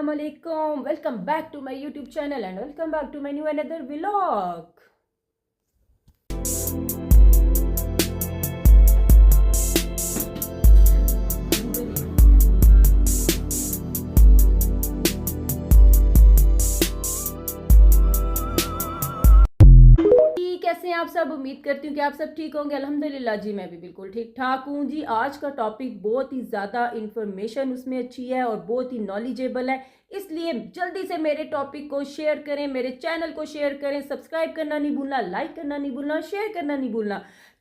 Assalamualaikum. Welcome back to my YouTube channel and welcome back to my new another vlog. कैसे हैं आप सब। उम्मीद करती हूँ कि आप सब ठीक होंगे। अल्हम्दुलिल्लाह जी मैं भी बिल्कुल ठीक ठाक हूँ जी। आज का टॉपिक बहुत ही ज़्यादा इन्फॉर्मेशन उसमें अच्छी है और बहुत ही नॉलेजेबल है, इसलिए जल्दी से मेरे टॉपिक को शेयर करें, मेरे चैनल को शेयर करें, सब्सक्राइब करना नहीं भूलना, लाइक करना नहीं भूलना, शेयर करना नहीं भूलना,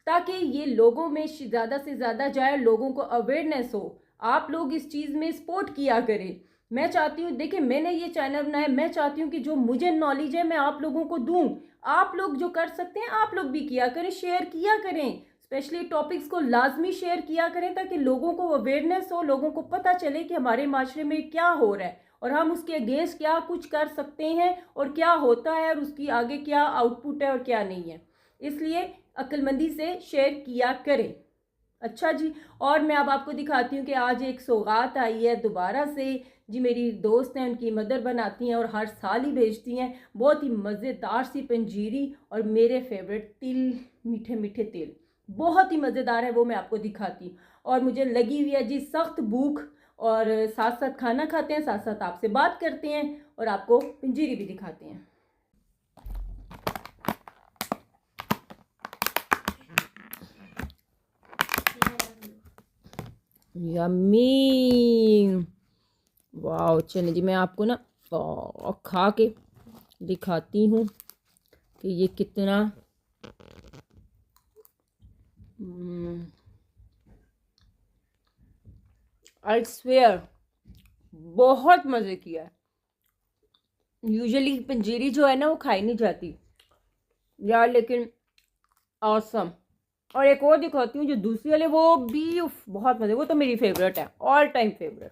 ताकि ये लोगों में ज़्यादा से ज़्यादा जाए, लोगों को अवेयरनेस हो। आप लोग इस चीज़ में सपोर्ट किया करें। मैं चाहती हूँ, देखिए मैंने ये चैनल बनाया, मैं चाहती हूँ कि जो मुझे नॉलेज है मैं आप लोगों को दूँ। आप लोग जो कर सकते हैं आप लोग भी किया करें, शेयर किया करें, स्पेशली टॉपिक्स को लाजमी शेयर किया करें ताकि लोगों को अवेयरनेस हो, लोगों को पता चले कि हमारे माशरे में क्या हो रहा है और हम उसके अगेंस्ट क्या कुछ कर सकते हैं और क्या होता है और उसकी आगे क्या आउटपुट है और क्या नहीं है। इसलिए अक्लमंदी से शेयर किया करें। अच्छा जी, और मैं अब आपको दिखाती हूँ कि आज एक सौगात आई है दोबारा से जी। मेरी दोस्त हैं, उनकी मदर बनाती हैं और हर साल ही भेजती हैं बहुत ही मज़ेदार सी पंजीरी और मेरे फेवरेट तिल, मीठे मीठे तिल, बहुत ही मज़ेदार है, वो मैं आपको दिखाती हूँ। और मुझे लगी हुई है जी सख्त भूख, और साथ साथ खाना खाते हैं, साथ साथ आपसे बात करते हैं और आपको पंजीरी भी दिखाते हैं। यम्मी, वाह। चलिए जी, मैं आपको ना खा के दिखाती हूँ कि ये कितना आई स्वेयर बहुत मज़े किया है। यूजुअली पंजीरी जो है ना वो खाई नहीं जाती यार, लेकिन ऑसम। और एक और दिखाती हूँ जो दूसरी वाले, वो भी बहुत मज़े, वो तो मेरी फेवरेट है, ऑल टाइम फेवरेट।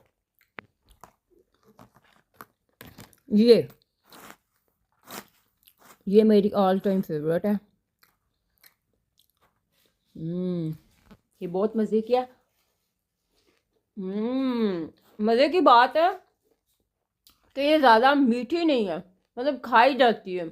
ये मेरी ऑल टाइम फेवरेट है। ये बहुत मज़े किया। मज़े की बात है कि ये ज़्यादा मीठी नहीं है, मतलब खाई जाती है।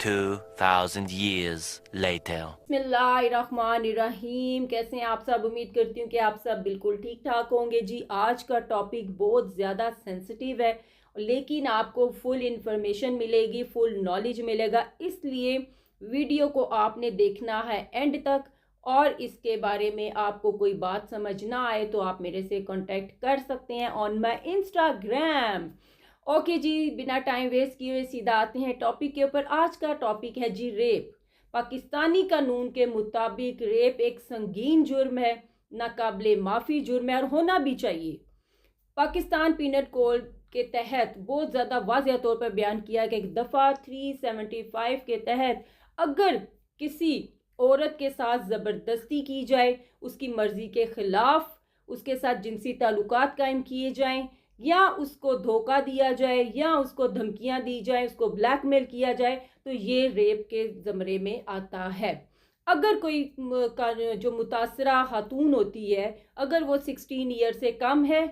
2000 years later. बिस्मिल्लाहिर्रहमानिर्रहीम। कैसे हैं आप सब। उम्मीद करती हूँ कि आप सब बिल्कुल ठीक ठाक होंगे जी। आज का टॉपिक बहुत ज़्यादा सेंसिटिव है, लेकिन आपको फुल इंफॉर्मेशन मिलेगी, फुल नॉलेज मिलेगा, इसलिए वीडियो को आपने देखना है एंड तक। और इसके बारे में आपको कोई बात समझ ना आए तो आप मेरे से कांटेक्ट कर सकते हैं ऑन माय इंस्टाग्राम। ओके जी, बिना टाइम वेस्ट किए हुए सीधा आते हैं टॉपिक के ऊपर। आज का टॉपिक है जी रेप। पाकिस्तानी कानून के मुताबिक रेप एक संगीन जुर्म है, नाकाबिले माफ़ी जुर्म है और होना भी चाहिए। पाकिस्तान पीनल कोड के तहत बहुत ज़्यादा वाज़ेह तौर पर बयान किया कि एक दफ़ा 375 के तहत अगर किसी औरत के साथ ज़बरदस्ती की जाए, उसकी मर्ज़ी के ख़िलाफ़ उसके साथ जिनसी ताल्लुकात कायम किए जाएं, या उसको धोखा दिया जाए, या उसको धमकियां दी जाए, उसको ब्लैकमेल किया जाए, तो ये रेप के ज़मरे में आता है। अगर कोई जो मुतासरा खातून होती है, अगर वो 16 ईयर से कम है,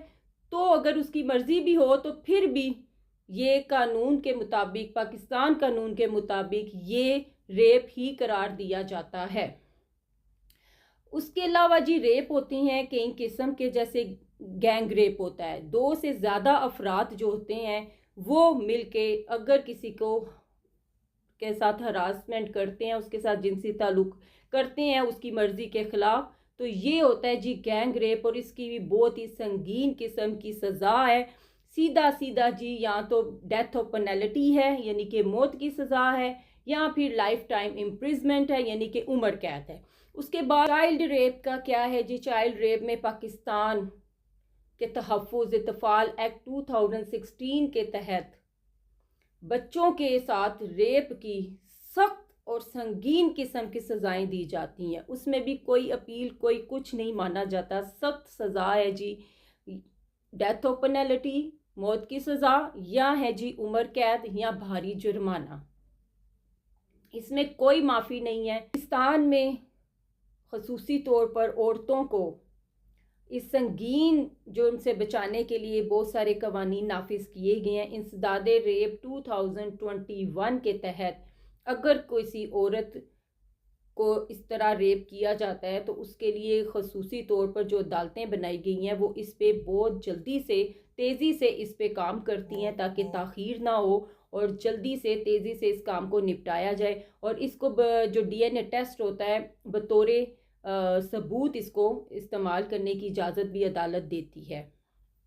तो अगर उसकी मर्ज़ी भी हो तो फिर भी ये कानून के मुताबिक, पाकिस्तान कानून के मुताबिक ये रेप ही करार दिया जाता है। उसके अलावा जी रेप होती हैं कई किस्म के, जैसे गैंग रेप होता है। 2 से ज़्यादा अफराद जो होते हैं वो मिलके अगर किसी को के साथ हरासमेंट करते हैं, उसके साथ जिनसी ताल्लुक करते हैं उसकी मर्ज़ी के ख़िलाफ़, तो ये होता है जी गैंग रेप। और इसकी भी बहुत ही संगीन किस्म की सज़ा है। सीधा सीधा जी, या तो डेथ ऑफ पेनल्टी है यानी कि मौत की सज़ा है, या फिर लाइफ टाइम इम्प्रिजमेंट है यानी कि उम्र कैद है। उसके बाद चाइल्ड रेप का क्या है जी। चाइल्ड रेप में पाकिस्तान के तहफ़्फ़ुज़ अतफ़ाल एक्ट 2016 के तहत बच्चों के साथ रेप की सख्त और संगीन किस्म की सज़ाएं दी जाती हैं। उसमें भी कोई अपील, कोई कुछ नहीं माना जाता, सख्त सज़ा है जी। डेथ ऑफ पेनल्टी, मौत की सज़ा, या है जी उम्र कैद या भारी जुर्माना। इसमें कोई माफ़ी नहीं है। पाकिस्तान में ख़ुसूसी तौर पर औरतों को इस संगीन जुर्म से बचाने के लिए बहुत सारे कवानीन नाफिज किए गए हैं। इंसदाद रेप 2021 के तहत अगर किसी औरत को इस तरह रेप किया जाता है तो उसके लिए खसूसी तौर पर जो अदालतें बनाई गई हैं वो इस पे बहुत जल्दी से तेज़ी से इस पे काम करती हैं ताकि ताख़ीर ना हो और जल्दी से तेज़ी से इस काम को निपटाया जाए। और इसको जो डीएनए टेस्ट होता है बतौर सबूत इसको इस्तेमाल करने की इजाज़त भी अदालत देती है।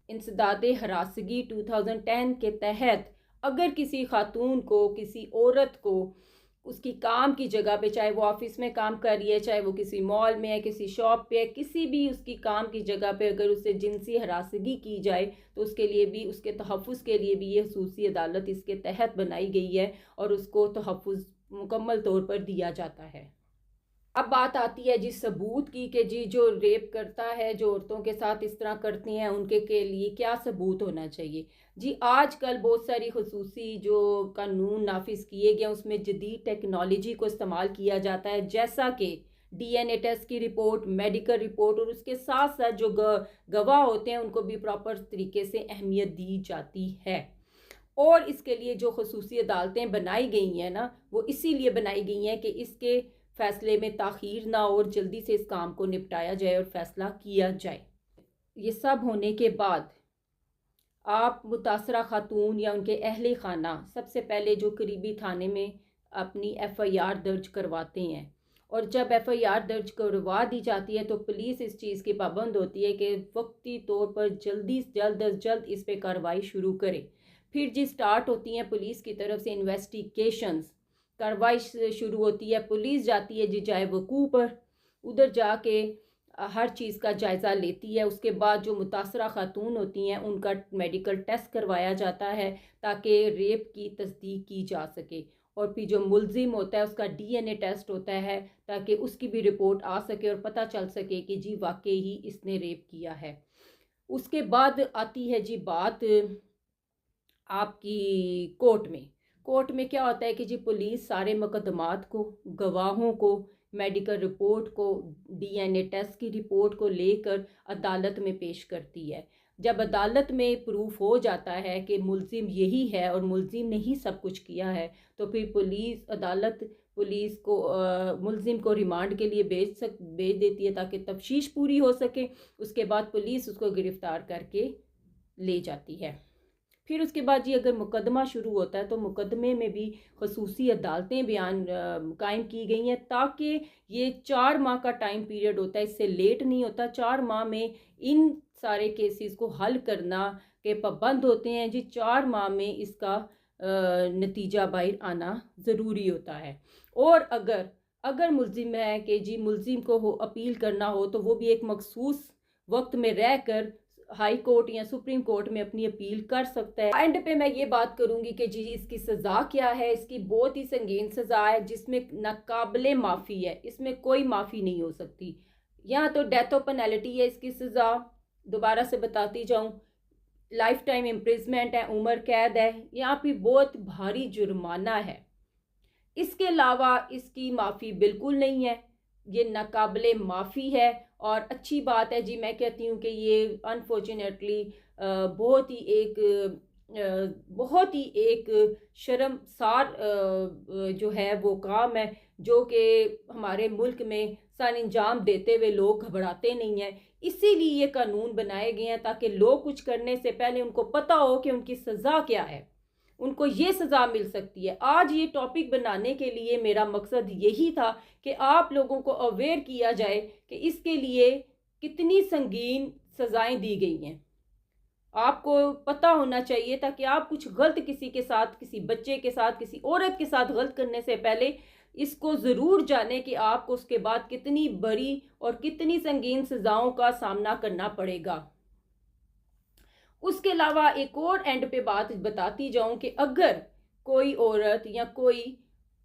इंसदाद हरासगी 2010 के तहत अगर किसी खातून को, किसी औरत को उसकी काम की जगह पे, चाहे वो ऑफिस में काम कर रही है, चाहे वो किसी मॉल में है, किसी शॉप पे है, किसी भी उसकी काम की जगह पे अगर उससे जिनसी हरासगी की जाए तो उसके लिए भी, उसके तहफ़्फ़ुज़ के लिए भी ये ख़ुसूसी अदालत इसके तहत बनाई गई है और उसको तहफ़्फ़ुज़ मुकम्मल तौर पर दिया जाता है। अब बात आती है जी सबूत की कि जी जो रेप करता है, जो औरतों के साथ इस तरह करती हैं, उनके के लिए क्या सबूत होना चाहिए। जी आजकल बहुत सारी खसूसी जो कानून नाफिज किए गए उसमें जदीद टेक्नोलॉजी को इस्तेमाल किया जाता है, जैसा कि डीएनए टेस्ट की रिपोर्ट, मेडिकल रिपोर्ट, और उसके साथ साथ जो गवाह होते हैं उनको भी प्रॉपर तरीके से अहमियत दी जाती है। और इसके लिए जो खसूसी अदालतें बनाई गई हैं ना, वो इसीलिए बनाई गई हैं कि इसके फ़ैसले में ताख़ीर ना हो और जल्दी से इस काम को निपटाया जाए और फ़ैसला किया जाए। ये सब होने के बाद आप मुतासरा खातून या उनके अहले खाना सबसे पहले जो करीबी थाने में अपनी एफ़आईआर दर्ज करवाते हैं, और जब एफ़आईआर दर्ज करवा दी जाती है तो पुलिस इस चीज़ की पाबंद होती है कि वक्ती तौर पर जल्द अज जल्द इस पे कार्रवाई शुरू करे। फिर जी स्टार्ट होती हैं पुलिस की तरफ से इन्वेस्टिगेशंस, कार्रवाई शुरू होती है, पुलिस जाती है जी जाए वकूफ़ पर, उधर जाके हर चीज़ का जायज़ा लेती है। उसके बाद जो मुतासरा खातून होती हैं उनका मेडिकल टेस्ट करवाया जाता है ताकि रेप की तस्दीक की जा सके, और फिर जो मुलजिम होता है उसका डीएनए टेस्ट होता है ताकि उसकी भी रिपोर्ट आ सके और पता चल सके कि जी वाकई ही इसने रेप किया है। उसके बाद आती है जी बात आपकी कोर्ट में। कोर्ट में क्या होता है कि जी पुलिस सारे मुकदमात को, गवाहों को, मेडिकल रिपोर्ट को, डीएनए टेस्ट की रिपोर्ट को लेकर अदालत में पेश करती है। जब अदालत में प्रूफ हो जाता है कि मुलजिम यही है और मुलजिम ने ही सब कुछ किया है, तो फिर अदालत पुलिस को मुलजिम को रिमांड के लिए भेज देती है ताकि तफ्तीश पूरी हो सके। उसके बाद पुलिस उसको गिरफ़्तार करके ले जाती है। फिर उसके बाद जी अगर मुकदमा शुरू होता है तो मुकदमे में भी खसूसी अदालतें कायम की गई हैं ताकि ये 4 माह का टाइम पीरियड होता है, इससे लेट नहीं होता। 4 माह में इन सारे केसेस को हल करना के पाबंद होते हैं जी। 4 माह में इसका नतीजा बाहर आना ज़रूरी होता है। और अगर मुलजिम है कि जी मुलजिम को अपील करना हो तो वो भी एक मखसूस वक्त में रह कर हाई कोर्ट या सुप्रीम कोर्ट में अपनी अपील कर सकता है। एंड पे मैं ये बात करूंगी कि जी इसकी सज़ा क्या है। इसकी बहुत ही संगीन सज़ा है जिसमें नाकाबिले माफ़ी है, इसमें कोई माफ़ी नहीं हो सकती। या तो डेथ ऑफ पेनल्टी है इसकी सज़ा, दोबारा से बताती जाऊं, लाइफ टाइम इम्प्रिजमेंट है, उम्र कैद है, या फिर बहुत भारी जुर्माना है। इसके अलावा इसकी माफ़ी बिल्कुल नहीं है, ये नाकाबिले माफ़ी है। और अच्छी बात है जी, मैं कहती हूँ कि ये अनफॉर्चुनेटली बहुत ही एक शर्मसार जो है वो काम है जो कि हमारे मुल्क में सर अंजाम देते हुए लोग घबराते नहीं हैं। इसीलिए ये कानून बनाए गए हैं ताकि लोग कुछ करने से पहले उनको पता हो कि उनकी सज़ा क्या है, उनको ये सज़ा मिल सकती है। आज ये टॉपिक बनाने के लिए मेरा मकसद यही था कि आप लोगों को अवेयर किया जाए कि इसके लिए कितनी संगीन सज़ाएं दी गई हैं। आपको पता होना चाहिए ताकि आप कुछ गलत किसी के साथ, किसी बच्चे के साथ, किसी औरत के साथ गलत करने से पहले इसको ज़रूर जाने कि आपको उसके बाद कितनी बड़ी और कितनी संगीन सज़ाओं का सामना करना पड़ेगा। उसके अलावा एक और एंड पे बात बताती जाऊं कि अगर कोई औरत या कोई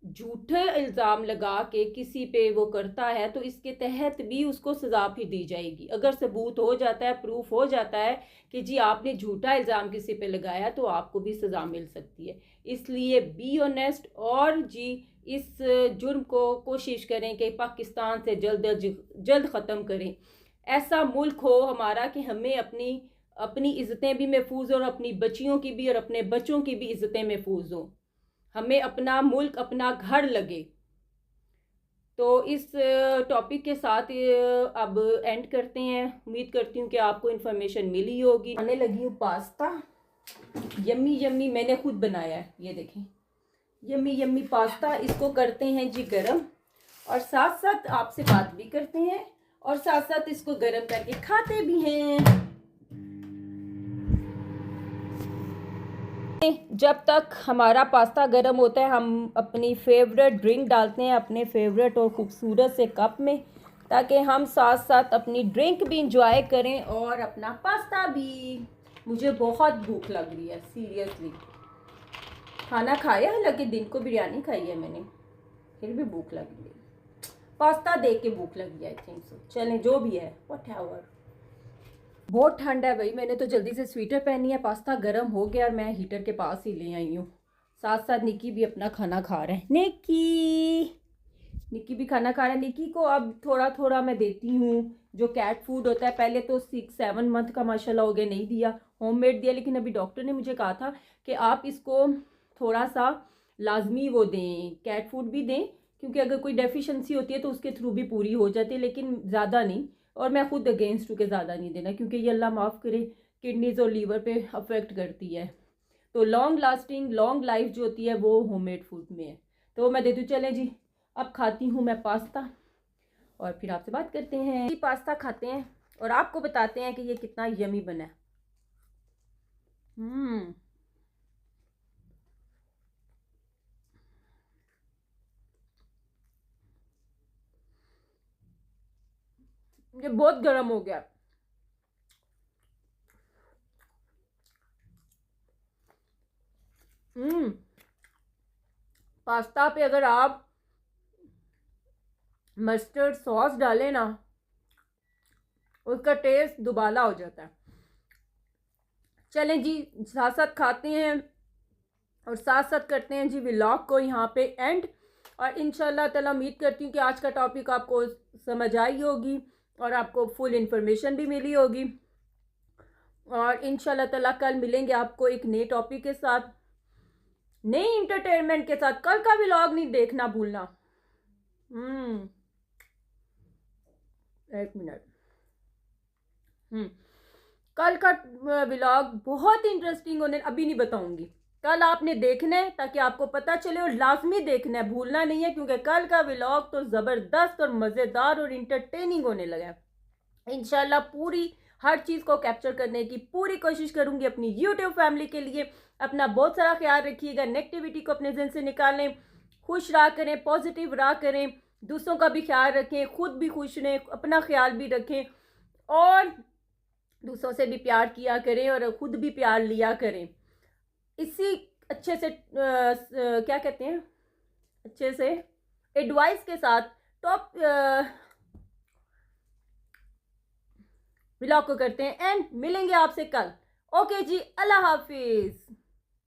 झूठे इल्ज़ाम लगा के किसी पे वो करता है तो इसके तहत भी उसको सज़ा फिर दी जाएगी। अगर सबूत हो जाता है, प्रूफ हो जाता है कि जी आपने झूठा इल्ज़ाम किसी पे लगाया तो आपको भी सज़ा मिल सकती है। इसलिए बी ऑनेस्ट और जी इस जुर्म को कोशिश करें कि पाकिस्तान से जल्द ख़त्म करें। ऐसा मुल्क हो हमारा कि हमें अपनी अपनी इज़्ज़तें भी महफूज और अपनी बच्चियों की भी और अपने बच्चों की भी इज़्ज़तें महफूज हों, हमें अपना मुल्क अपना घर लगे। तो इस टॉपिक के साथ अब एंड करते हैं। उम्मीद करती हूँ कि आपको इन्फॉर्मेशन मिली होगी। आने लगी हूँ पास्ता, यम्मी यम्मी, मैंने खुद बनाया है, ये देखें, यम्मी यम्मी पास्ता। इसको करते हैं जी गरम, और साथ साथ आपसे बात भी करते हैं और साथ साथ इसको गरम करके खाते भी हैं। जब तक हमारा पास्ता गर्म होता है हम अपनी फेवरेट ड्रिंक डालते हैं अपने फेवरेट और ख़ूबसूरत से कप में, ताकि हम साथ साथ अपनी ड्रिंक भी इंजॉय करें और अपना पास्ता भी। मुझे बहुत भूख लग रही है सीरियसली। खाना खाया, हालांकि दिन को बिरयानी खाई है मैंने, फिर भी भूख लग रही है। पास्ता देख के भूख लगी है, आई थिंक सो। चलें, जो भी है, व्हाटएवर। बहुत ठंड है भाई, मैंने तो जल्दी से स्वेटर पहनी है। पास्ता गर्म हो गया और मैं हीटर के पास ही ले आई हूँ। साथ साथ निकी भी अपना खाना खा रहे हैं। निकी भी खाना खा रहा है। निकी को अब थोड़ा थोड़ा मैं देती हूँ जो कैट फूड होता है। पहले तो 6-7 मंथ का माशाल्लाह हो गया नहीं दिया, होममेड दिया, लेकिन अभी डॉक्टर ने मुझे कहा था कि आप इसको थोड़ा सा लाजमी वो दें, कैट फूड भी दें, क्योंकि अगर कोई डेफिशिएंसी होती है तो उसके थ्रू भी पूरी हो जाती है, लेकिन ज़्यादा नहीं। और मैं खुद अगेंस्ट हूँ कि ज़्यादा नहीं देना, क्योंकि ये अल्लाह माफ़ करे किडनीज़ और लीवर पे अफेक्ट करती है। तो लॉन्ग लास्टिंग लॉन्ग लाइफ जो होती है वो होममेड फूड में है। तो मैं देती हूँ। चलें जी, अब खाती हूँ मैं पास्ता और फिर आपसे बात करते हैं। पास्ता खाते हैं और आपको बताते हैं कि ये कितना यमी बना है। ये बहुत गर्म हो गया। पास्ता पे अगर आप मस्टर्ड सॉस डालें ना, उसका टेस्ट दुबाला हो जाता है। चलें जी, साथ साथ खाते हैं और साथ साथ करते हैं जी व्लॉग को यहाँ पे एंड। और इंशाल्लाह ताला उम्मीद करती हूँ कि आज का टॉपिक आपको समझ आई होगी और आपको फुल इन्फॉर्मेशन भी मिली होगी। और इंशाल्लाह ताला कल मिलेंगे आपको एक नए टॉपिक के साथ, नई इंटरटेनमेंट के साथ। कल का व्लॉग नहीं देखना भूलना। एक मिनट। कल का व्लॉग बहुत इंटरेस्टिंग होने, अभी नहीं बताऊंगी, कल आपने देखना है ताकि आपको पता चले, और लाजमी देखना है, भूलना नहीं है, क्योंकि कल का व्लॉग तो ज़बरदस्त और मज़ेदार और इंटरटेनिंग होने लगा है। इंशाल्लाह पूरी हर चीज़ को कैप्चर करने की पूरी कोशिश करूंगी अपनी यूट्यूब फैमिली के लिए। अपना बहुत सारा ख्याल रखिएगा, नेगेटिविटी को अपने ज़हन से निकालें, खुश रहा करें, पॉजिटिव रहा करें, दूसरों का भी ख्याल रखें, खुद भी खुश रहें, अपना ख्याल भी रखें और दूसरों से भी प्यार किया करें और खुद भी प्यार लिया करें। इसी अच्छे से क्या कहते हैं, अच्छे से एडवाइस के साथ टॉप व्लॉग को करते हैं एंड मिलेंगे आपसे कल। ओके जी, अल्लाह हाफिज।